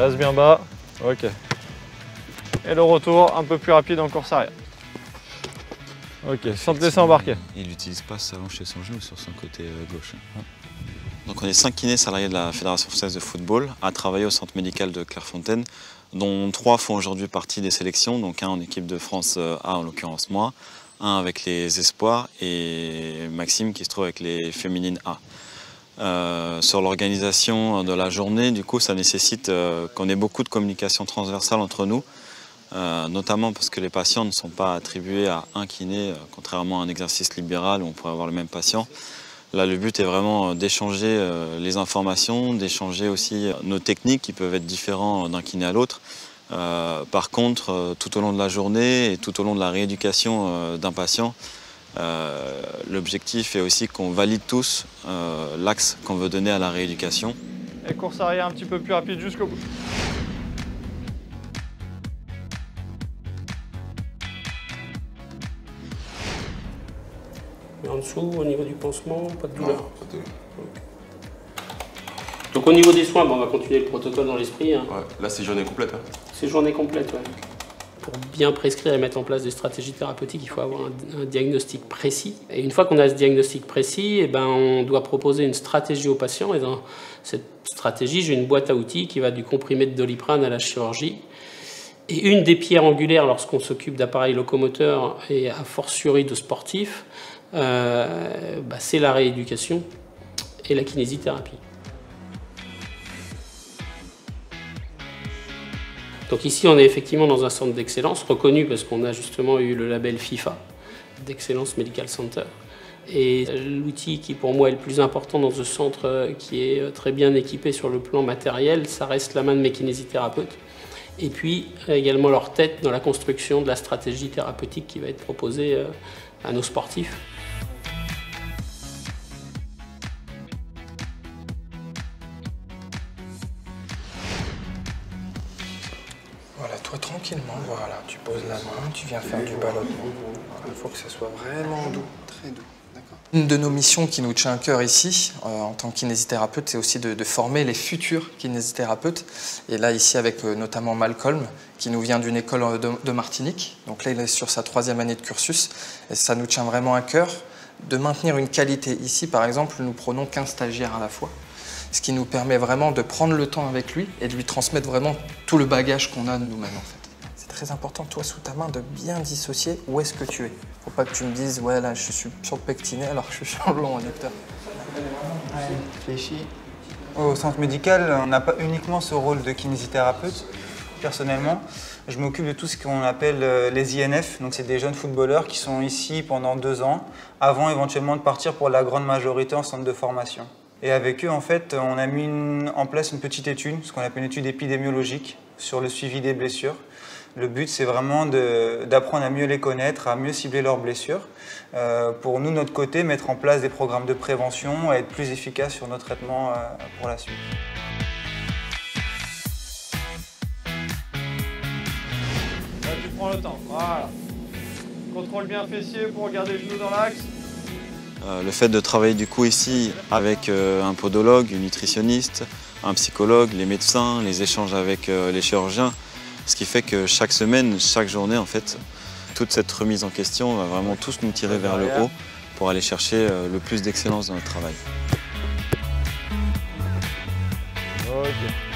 Base bien bas. Ok. Et le retour un peu plus rapide en course arrière. Ok, sans te laisser embarquer. Il n'utilise pas sa hanche et son genou sur son côté gauche. Donc on est 5 kinés salariés de la Fédération française de football à travailler au centre médical de Clairefontaine, dont 3 font aujourd'hui partie des sélections, donc un en équipe de France A, en l'occurrence moi, un avec les espoirs et Maxime qui se trouve avec les féminines A. Sur l'organisation de la journée, du coup, ça nécessite qu'on ait beaucoup de communication transversale entre nous, notamment parce que les patients ne sont pas attribués à un kiné, contrairement à un exercice libéral où on pourrait avoir le même patient. Là, le but est vraiment d'échanger les informations, d'échanger aussi nos techniques qui peuvent être différents d'un kiné à l'autre. Par contre, tout au long de la journée et tout au long de la rééducation d'un patient, l'objectif est aussi qu'on valide tous l'axe qu'on veut donner à la rééducation. Et course arrière un petit peu plus rapide jusqu'au bout. Et en dessous, au niveau du pansement, pas de douleur. Non, pas de douleur. Okay. Donc au niveau des soins, on va continuer le protocole dans l'esprit. Hein. Ouais, là c'est journée complète. Hein. C'est journée complète, ouais. Pour bien prescrire et mettre en place des stratégies thérapeutiques, il faut avoir un diagnostic précis. Et une fois qu'on a ce diagnostic précis, eh ben, on doit proposer une stratégie au patient. Et dans cette stratégie, j'ai une boîte à outils qui va du comprimé de Doliprane à la chirurgie. Et une des pierres angulaires lorsqu'on s'occupe d'appareils locomoteurs et a fortiori de sportifs, c'est la rééducation et la kinésithérapie. Donc ici, on est effectivement dans un centre d'excellence reconnu parce qu'on a justement eu le label FIFA d'Excellence Medical Center. Et l'outil qui pour moi est le plus important dans ce centre qui est très bien équipé sur le plan matériel, ça reste la main de mes kinésithérapeutes. Et puis également leur tête dans la construction de la stratégie thérapeutique qui va être proposée à nos sportifs. Voilà, toi tranquillement, voilà, tu poses la main, tu viens faire du ballonnement. Il faut que ça soit vraiment doux, très doux. Une de nos missions qui nous tient à cœur ici, en tant que kinésithérapeute, c'est aussi de former les futurs kinésithérapeutes. Et là, ici, avec notamment Malcolm, qui nous vient d'une école de Martinique. Donc là, il est sur sa 3e année de cursus. Et ça nous tient vraiment à cœur de maintenir une qualité. Ici, par exemple, nous prenons qu'un stagiaire à la fois. Ce qui nous permet vraiment de prendre le temps avec lui et de lui transmettre vraiment tout le bagage qu'on a de nous-mêmes, en fait. C'est très important, toi, sous ta main, de bien dissocier où est-ce que tu es. Faut pas que tu me dises, ouais, là, je suis sur le pectinet alors que je suis sur le long adducteur. Réfléchis. Au centre médical, on n'a pas uniquement ce rôle de kinésithérapeute. Personnellement, je m'occupe de tout ce qu'on appelle les INF. Donc, c'est des jeunes footballeurs qui sont ici pendant 2 ans, avant éventuellement de partir pour la grande majorité en centre de formation. Et avec eux, en fait, on a mis en place une petite étude, ce qu'on appelle une étude épidémiologique, sur le suivi des blessures. Le but, c'est vraiment d'apprendre à mieux les connaître, à mieux cibler leurs blessures. Pour nous, de notre côté, mettre en place des programmes de prévention et être plus efficace sur nos traitements pour la suite. Là, tu prends le temps, voilà. Contrôle bien fessier pour garder les genoux dans l'axe. Le fait de travailler du coup ici avec un podologue, une nutritionniste, un psychologue, les médecins, les échanges avec les chirurgiens, ce qui fait que chaque semaine, chaque journée en fait, toute cette remise en question va vraiment tous nous tirer vers le haut pour aller chercher le plus d'excellence dans notre travail. Ok.